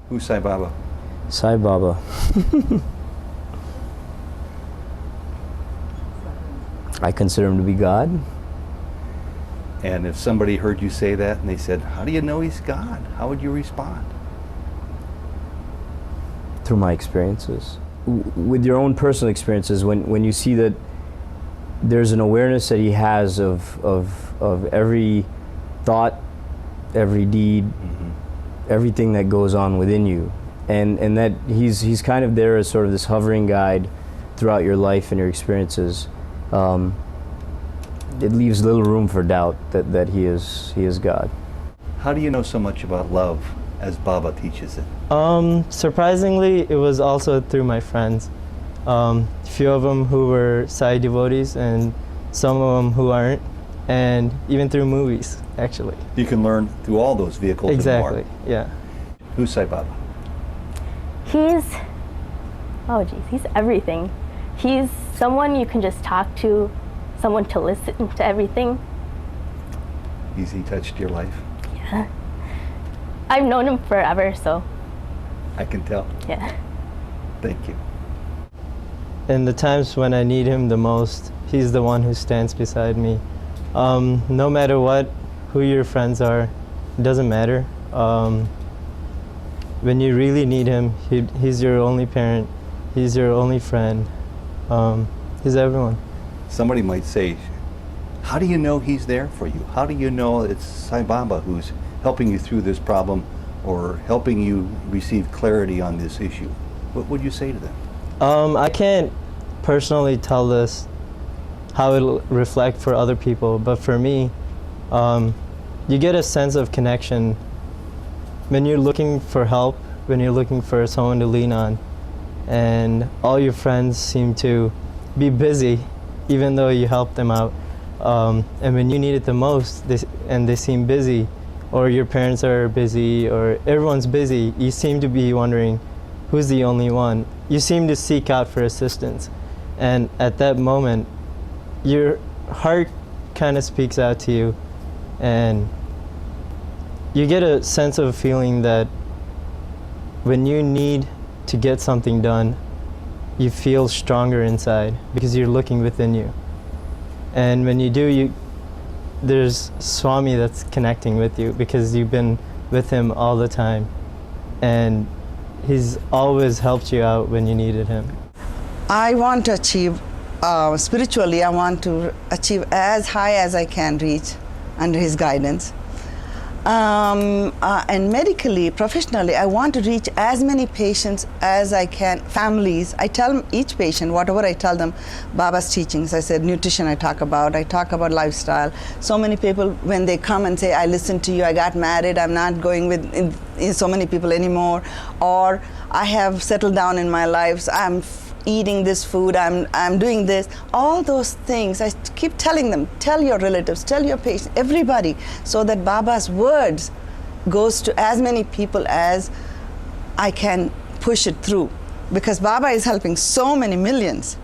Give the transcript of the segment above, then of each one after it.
Who's Sai Baba? Sai Baba. I consider him to be God. And if somebody heard you say that and they said, how do you know he's God? How would you respond? Through my experiences. With your own personal experiences, when you see that there's an awareness that he has of every thought, every deed, everything that goes on within you, and that he's kind of there as sort of this hovering guide throughout your life and your experiences, it leaves little room for doubt that he is God. How do you know so much about love as Baba teaches it? Surprisingly, it was also through my friends. Few of them who were Sai devotees and some of them who aren't, and even through movies, actually. You can learn through all those vehicles exactly, and more. Yeah. Who's Sai Baba? He's everything. He's someone you can just talk to, someone to listen to everything. Has he touched your life? Yeah. I've known him forever, so. I can tell. Yeah. Thank you. In the times when I need him the most, he's the one who stands beside me. No matter what, who your friends are, it doesn't matter. When you really need him, he's your only parent, he's your only friend, he's everyone. Somebody might say, how do you know he's there for you? How do you know it's Sai Baba who's helping you through this problem or helping you receive clarity on this issue? What would you say to them? I can't personally tell this how it'll reflect for other people, but for me, you get a sense of connection when you're looking for help, when you're looking for someone to lean on, and all your friends seem to be busy even though you help them out. And when you need it the most, they seem busy, or your parents are busy, or everyone's busy, you seem to be wondering, who's the only one? You seem to seek out for assistance. And at that moment, your heart kind of speaks out to you, and you get a sense of feeling that when you need to get something done, you feel stronger inside because you're looking within you. And when you do, there's Swami that's connecting with you because you've been with him all the time. And he's always helped you out when you needed him. I want to achieve, spiritually, I want to achieve as high as I can reach under his guidance. And medically, professionally, I want to reach as many patients as I can, families. I tell each patient, whatever I tell them, Baba's teachings. I said nutrition I talk about lifestyle. So many people, when they come and say, I listened to you, I got married, I'm not going with so many people anymore, or I have settled down in my life, I'm eating this food, I'm doing this, all those things, I keep telling them, tell your relatives, tell your patients, everybody, so that Baba's words goes to as many people as I can push it through, because Baba is helping so many millions.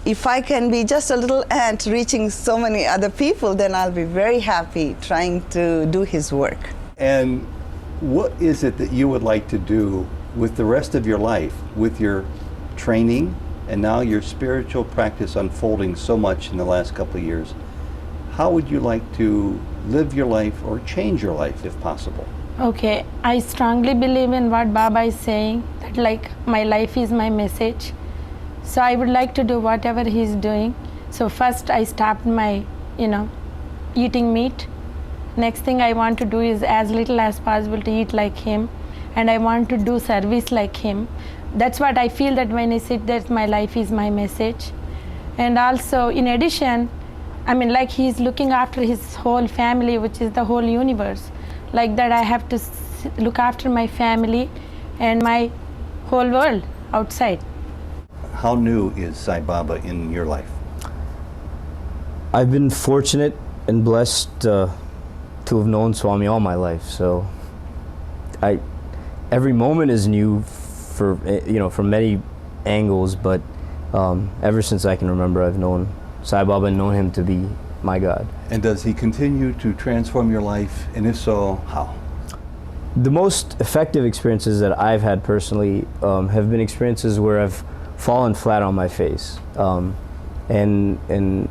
If I can be just a little ant reaching so many other people, then I'll be very happy trying to do his work. And what is it that you would like to do with the rest of your life, with your training and now your spiritual practice unfolding so much in the last couple of years? How would you like to live your life or change your life if possible? Okay, I strongly believe in what Baba is saying, that like my life is my message. So I would like to do whatever he's doing. So first I stopped my, eating meat. Next thing I want to do is as little as possible to eat like him. And I want to do service like him. That's what I feel, that when I sit there, my life is my message. And also, in addition, like he's looking after his whole family, which is the whole universe. Like that, I have to look after my family and my whole world outside. How new is Sai Baba in your life? I've been fortunate and blessed to have known Swami all my life. So every moment is new from many angles, but ever since I can remember, I've known Sai Baba and known him to be my God. And does he continue to transform your life? And if so, how? The most effective experiences that I've had personally have been experiences where I've fallen flat on my face, and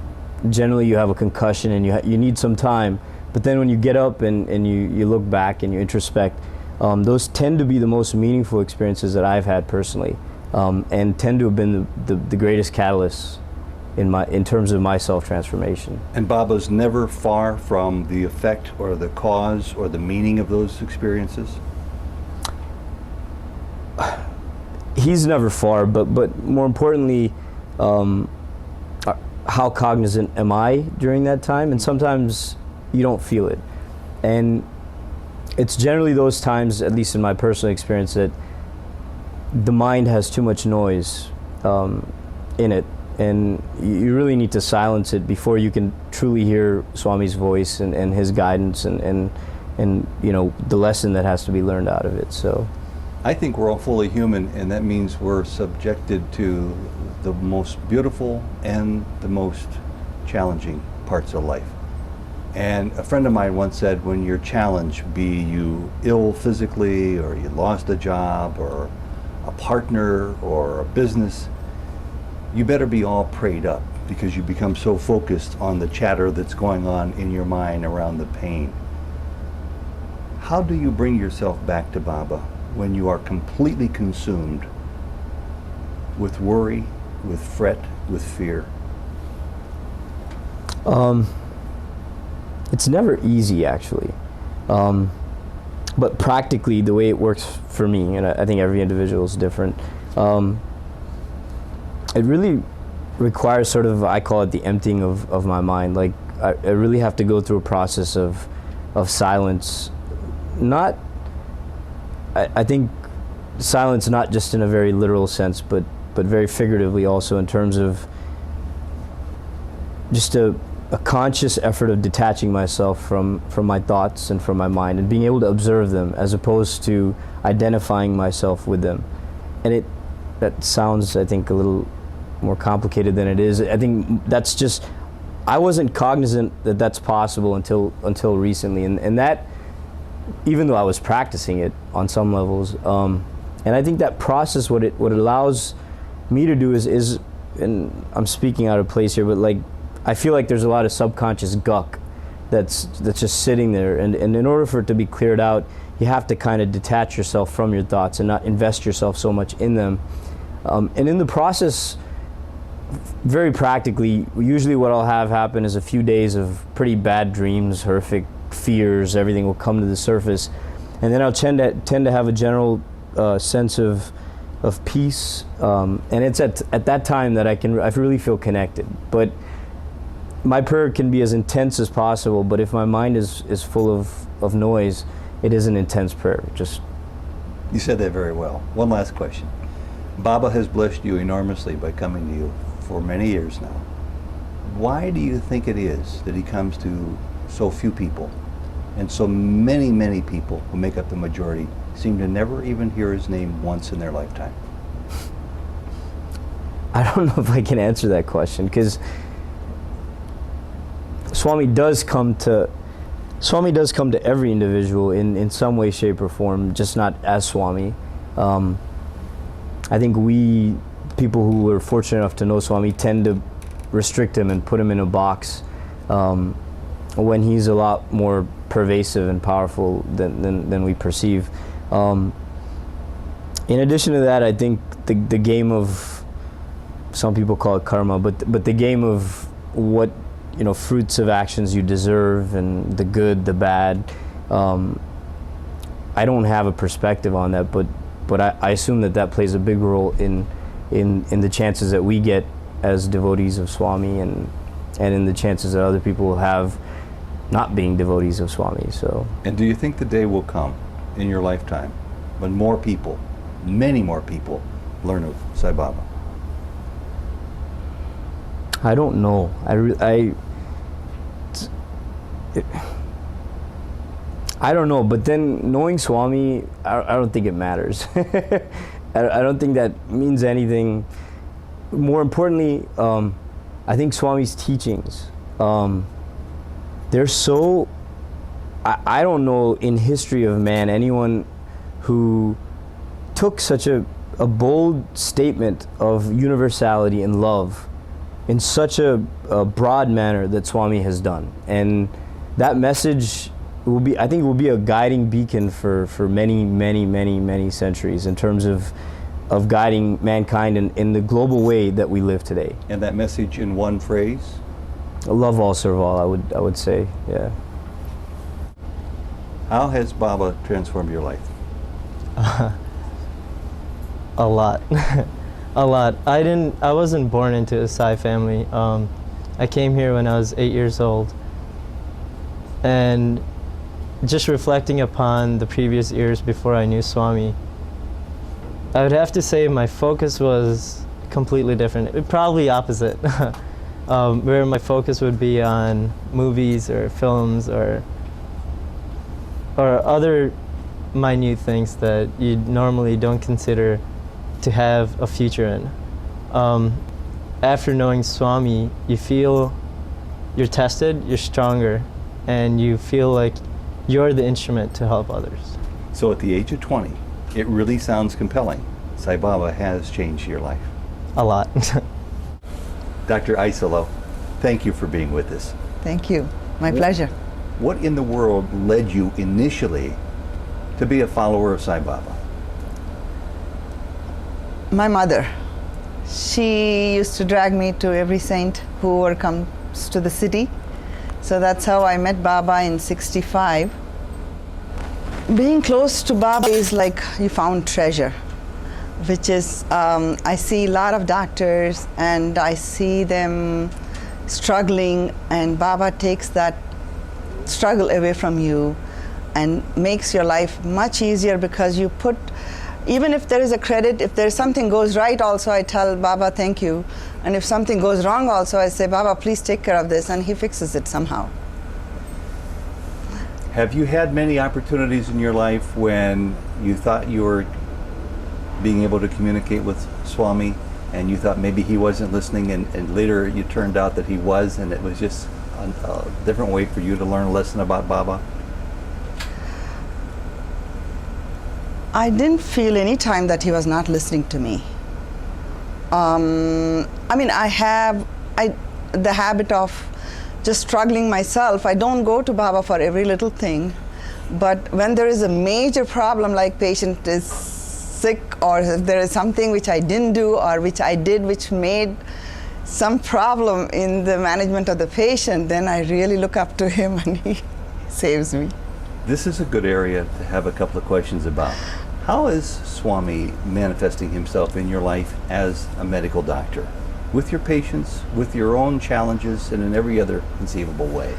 generally you have a concussion and you need some time. But then when you get up and you look back and you introspect, those tend to be the most meaningful experiences that I've had personally, and tend to have been the greatest catalysts in terms of my self-transformation. And Baba's never far from the effect or the cause or the meaning of those experiences? He's never far, but more importantly, how cognizant am I during that time? And sometimes you don't feel it. And it's generally those times, at least in my personal experience, that the mind has too much noise in it. And you really need to silence it before you can truly hear Swami's voice and his guidance and you know, the lesson that has to be learned out of it. So I think we're all fully human, and that means we're subjected to the most beautiful and the most challenging parts of life. And a friend of mine once said, when you're challenged, be you ill physically, or you lost a job, or a partner, or a business, you better be all prayed up, because you become so focused on the chatter that's going on in your mind around the pain. How do you bring yourself back to Baba when you are completely consumed with worry, with fret, with fear? It's never easy, actually. But practically, the way it works for me, and I think every individual is different, it really requires sort of, I call it the emptying of my mind. Like, I really have to go through a process of silence. Not, I think silence not just in a very literal sense, but very figuratively also, in terms of just a conscious effort of detaching myself from my thoughts and from my mind, and being able to observe them as opposed to identifying myself with them. And that sounds, I think, a little more complicated than it is. I think that's just, I wasn't cognizant that that's possible until recently, and that, even though I was practicing it on some levels, and I think that process, what it allows me to do is, and I'm speaking out of place here, but like, I feel like there's a lot of subconscious guck that's just sitting there, and in order for it to be cleared out, you have to kind of detach yourself from your thoughts and not invest yourself so much in them. And in the process, very practically, usually what I'll have happen is a few days of pretty bad dreams, horrific fears, everything will come to the surface, and then I'll tend to have a general sense of peace, and it's at that time that I really feel connected. But my prayer can be as intense as possible, but if my mind is full of noise, it is an intense prayer. Just, you said that very well. One last question. Baba has blessed you enormously by coming to you for many years now. Why do you think it is that he comes to so few people, and so many people who make up the majority seem to never even hear his name once in their lifetime? I don't know if I can answer that question, because Swami does come to every individual in some way, shape, or form, just not as Swami. I think we, people who are fortunate enough to know Swami, tend to restrict him and put him in a box, when he's a lot more pervasive and powerful than we perceive. In addition to that, I think the game of, some people call it karma, but the game of what, you know, fruits of actions you deserve, and the good, the bad. I don't have a perspective on that, but I assume that plays a big role in the chances that we get as devotees of Swami, and in the chances that other people will have not being devotees of Swami. So. And do you think the day will come in your lifetime when more people, many more people, learn of Sai Baba? I don't know. I don't know, but then knowing Swami, I don't think it matters. I don't think that means anything. More importantly, I think Swami's teachings, they're so, I don't know in history of man anyone who took such a bold statement of universality and love in such a broad manner that Swami has done. And that message will be, I think, will be a guiding beacon for many, many, many, many centuries in terms of guiding mankind in the global way that we live today. And that message in one phrase? Love all, serve all, I would say, yeah. How has Baba transformed your life? A lot. A lot. I wasn't born into a Sai family. I came here when I was 8 years old. And just reflecting upon the previous years before I knew Swami, I would have to say my focus was completely different. Probably opposite. Where my focus would be on movies or films or other minute things that you normally don't consider to have a future in. After knowing Swami, you feel you're tested, you're stronger, and you feel like you're the instrument to help others. So at the age of 20, it really sounds compelling. Sai Baba has changed your life. A lot. Dr. Aysola, thank you for being with us. Thank you. My pleasure. What in the world led you initially to be a follower of Sai Baba? My mother. She used to drag me to every saint who comes to the city. So that's how I met Baba in '65. Being close to Baba is like you found treasure, which is, I see a lot of doctors and I see them struggling, and Baba takes that struggle away from you and makes your life much easier, because you put, even if there is a credit, if there's something goes right also, I tell Baba thank you, and if something goes wrong also, I say, Baba, please take care of this, and he fixes it somehow. Have you had many opportunities in your life when you thought you were being able to communicate with Swami and you thought maybe he wasn't listening, and later you turned out that he was, and it was just a different way for you to learn a lesson about Baba? I didn't feel any time that he was not listening to me. I mean, I have the habit of just struggling myself. I don't go to Baba for every little thing, but when there is a major problem, like patient is sick, or if there is something which I didn't do or which I did which made some problem in the management of the patient, then I really look up to him and he saves me. This is a good area to have a couple of questions about. How is Swami manifesting himself in your life as a medical doctor? With your patients, with your own challenges, and in every other conceivable way?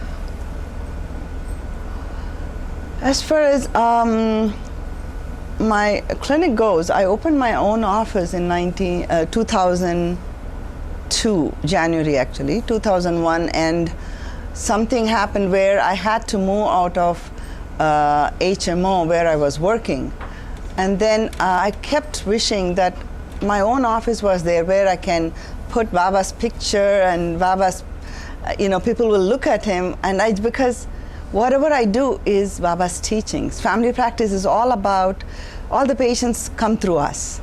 As far as my clinic goes, I opened my own office in 2002, January actually, 2001, and something happened where I had to move out of HMO where I was working. And then I kept wishing that my own office was there where I can put Baba's picture and Baba's, people will look at him, and because whatever I do is Baba's teachings. Family practice is all about, all the patients come through us,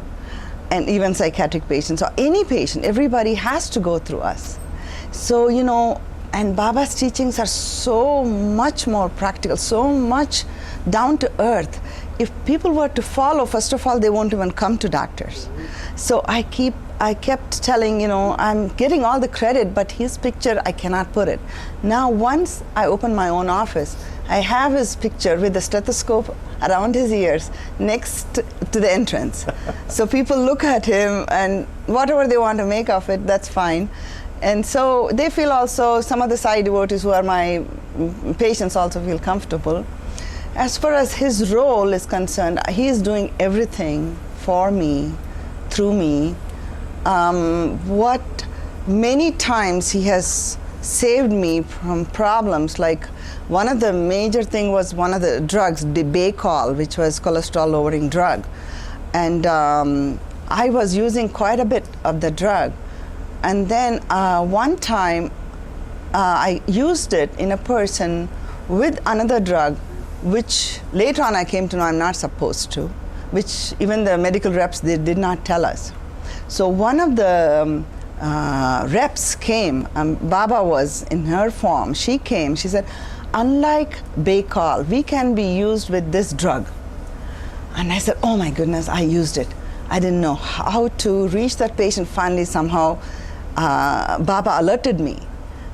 and even psychiatric patients or any patient, everybody has to go through us. So, and Baba's teachings are so much more practical, so much down to earth. If people were to follow, first of all, they won't even come to doctors. So I kept telling, I'm getting all the credit, but his picture, I cannot put it. Now, once I open my own office, I have his picture with the stethoscope around his ears next to the entrance. So people look at him, and whatever they want to make of it, that's fine. And so they feel also, some of the Sai devotees who are my patients also feel comfortable. As far as his role is concerned, he is doing everything for me, through me. What many times he has saved me from problems, like one of the major thing was one of the drugs, the Baycol, which was cholesterol lowering drug. And I was using quite a bit of the drug. And then one time I used it in a person with another drug, which later on I came to know I'm not supposed to, which even the medical reps, they did not tell us. So one of the reps came, Baba was in her form, she came, she said, unlike Baycol, we can be used with this drug. And I said, oh my goodness, I used it. I didn't know how to reach that patient. Finally, somehow, Baba alerted me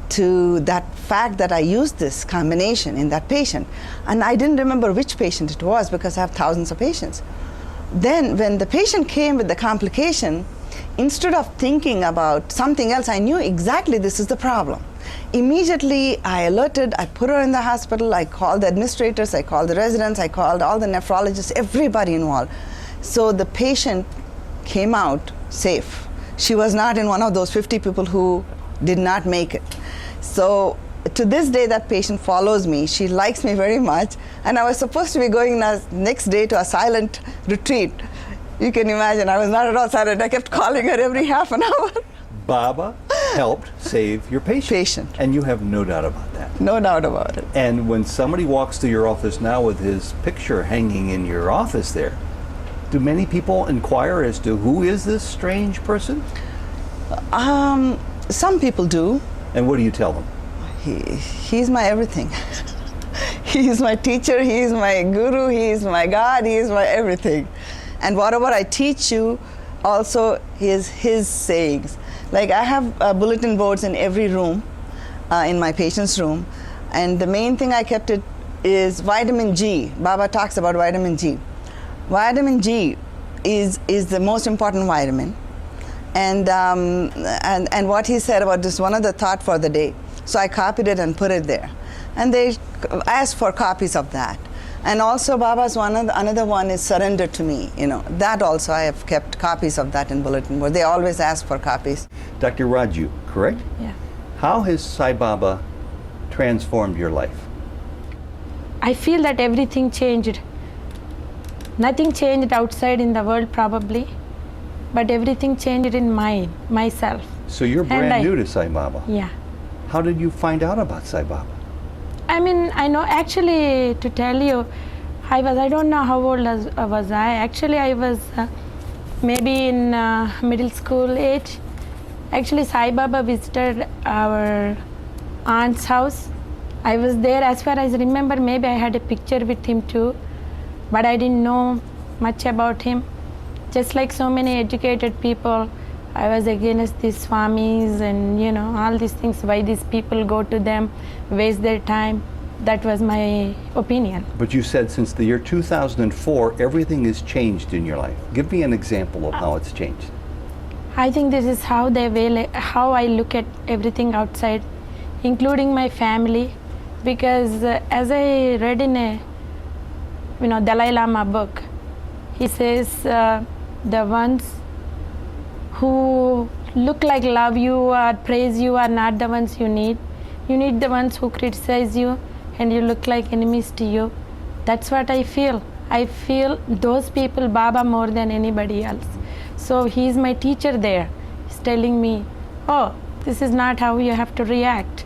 to that fact that I used this combination in that patient. And I didn't remember which patient it was because I have thousands of patients. Then when the patient came with the complication, instead of thinking about something else, I knew exactly this is the problem. Immediately I alerted, I put her in the hospital, I called the administrators, I called the residents, I called all the nephrologists, everybody involved. So the patient came out safe. She was not in one of those 50 people who did not make it. So to this day, that patient follows me. She likes me very much. And I was supposed to be going next day to a silent retreat. You can imagine, I was not at all silent. I kept calling her every half an hour. Baba helped save your patient. And you have no doubt about that. No doubt about it. And when somebody walks to your office now with his picture hanging in your office there, do many people inquire as to who is this strange person? Some people do. And what do you tell them? He's my everything. He's my teacher, he's my guru, he's my God, he's my everything. And whatever I teach you also is his sayings. Like I have bulletin boards in every room, in my patient's room. And the main thing I kept it is vitamin G. Baba talks about vitamin G. Vitamin G is the most important vitamin. And what he said about this, one of the thought for the day. So I copied it and put it there. And they asked for copies of that. And also Baba's another one is surrender to me. You know, that also I have kept copies of that in bulletin board. They always ask for copies. Dr. Raju, correct? Yeah. How has Sai Baba transformed your life? I feel that everything changed. Nothing changed outside in the world probably, but everything changed in myself. So you're brand new to Sai Baba. Yeah. How did you find out about Sai Baba? I mean, I know, actually, to tell you, I don't know how old was I. Actually, I was maybe in middle school age. Actually, Sai Baba visited our aunt's house. I was there, as far as I remember, maybe I had a picture with him too, but I didn't know much about him. Just like so many educated people, I was against these swamis and, you know, all these things, why these people go to them, waste their time. That was my opinion. But you said since the year 2004, everything has changed in your life. Give me an example of how it's changed. I think this is how how I look at everything outside, including my family, because as I read in a, Dalai Lama book, he says the ones who look like love you or praise you are not the ones you need. You need the ones who criticize you and you look like enemies to you. That's what I feel. I feel those people, Baba, more than anybody else. So he's my teacher there. He's telling me, oh, this is not how you have to react.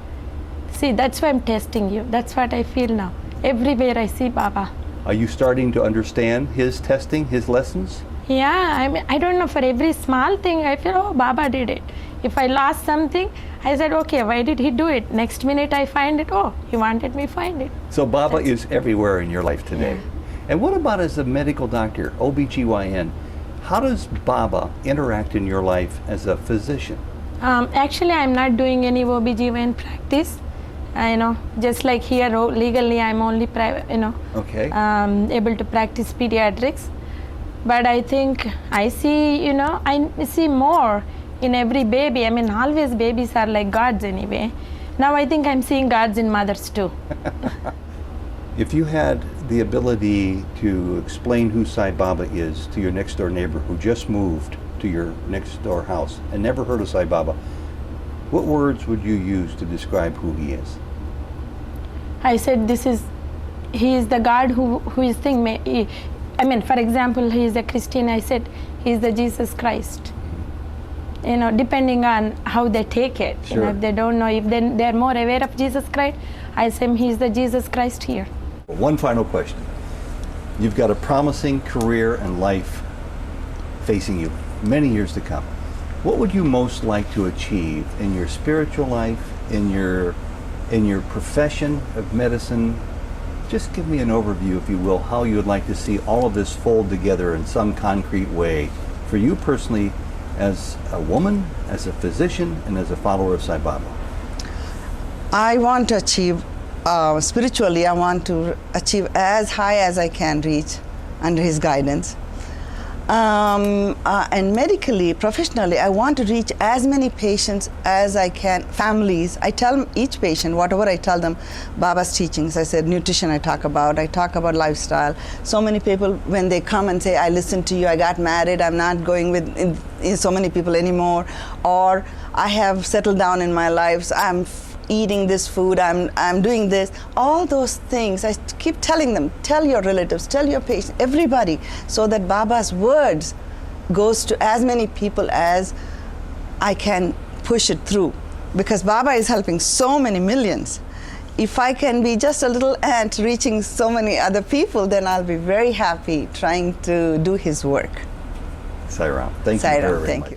See, that's why I'm testing you. That's what I feel now. Everywhere I see Baba. Are you starting to understand his testing, his lessons? Yeah, I mean, I don't know, for every small thing, I feel, oh, Baba did it. If I lost something, I said, okay, why did he do it? Next minute I find it, oh, he wanted me to find it. So Baba is everywhere in your life today. Yeah. And what about as a medical doctor, OBGYN? How does Baba interact in your life as a physician? Actually, I'm not doing any OBGYN practice. Just like here, legally, I'm only, Okay. able to practice pediatrics. But I think I see, I see more in every baby. I mean, always babies are like gods anyway. Now I think I'm seeing gods in mothers too. If you had the ability to explain who Sai Baba is to your next door neighbor who just moved to your next door house and never heard of Sai Baba, what words would you use to describe who he is? I said he is the God who is thing. I mean, for example, he is a Christian. I said he is the Jesus Christ. Depending on how they take it. Sure. If they don't know, if they're more aware of Jesus Christ, I say he is the Jesus Christ here. One final question. You've got a promising career and life facing you, many years to come. What would you most like to achieve in your spiritual life, in your profession of medicine? Just give me an overview, if you will, how you would like to see all of this fold together in some concrete way for you personally, as a woman, as a physician, and as a follower of Sai Baba. I want to achieve, spiritually, I want to achieve as high as I can reach under his guidance. And medically, professionally, I want to reach as many patients as I can, families. I tell each patient, whatever I tell them, Baba's teachings. I said nutrition I talk about lifestyle. So many people, when they come and say, I listened to you, I got married, I'm not going with so many people anymore, or I have settled down in my life, I'm eating this food, I'm doing this, all those things, I keep telling them, tell your relatives, tell your patients, everybody, so that Baba's words goes to as many people as I can push it through, because Baba is helping so many millions. If I can be just a little ant reaching so many other people, then I'll be very happy trying to do his work. Sai Ram, thank you Sai Ram, very thank much. you.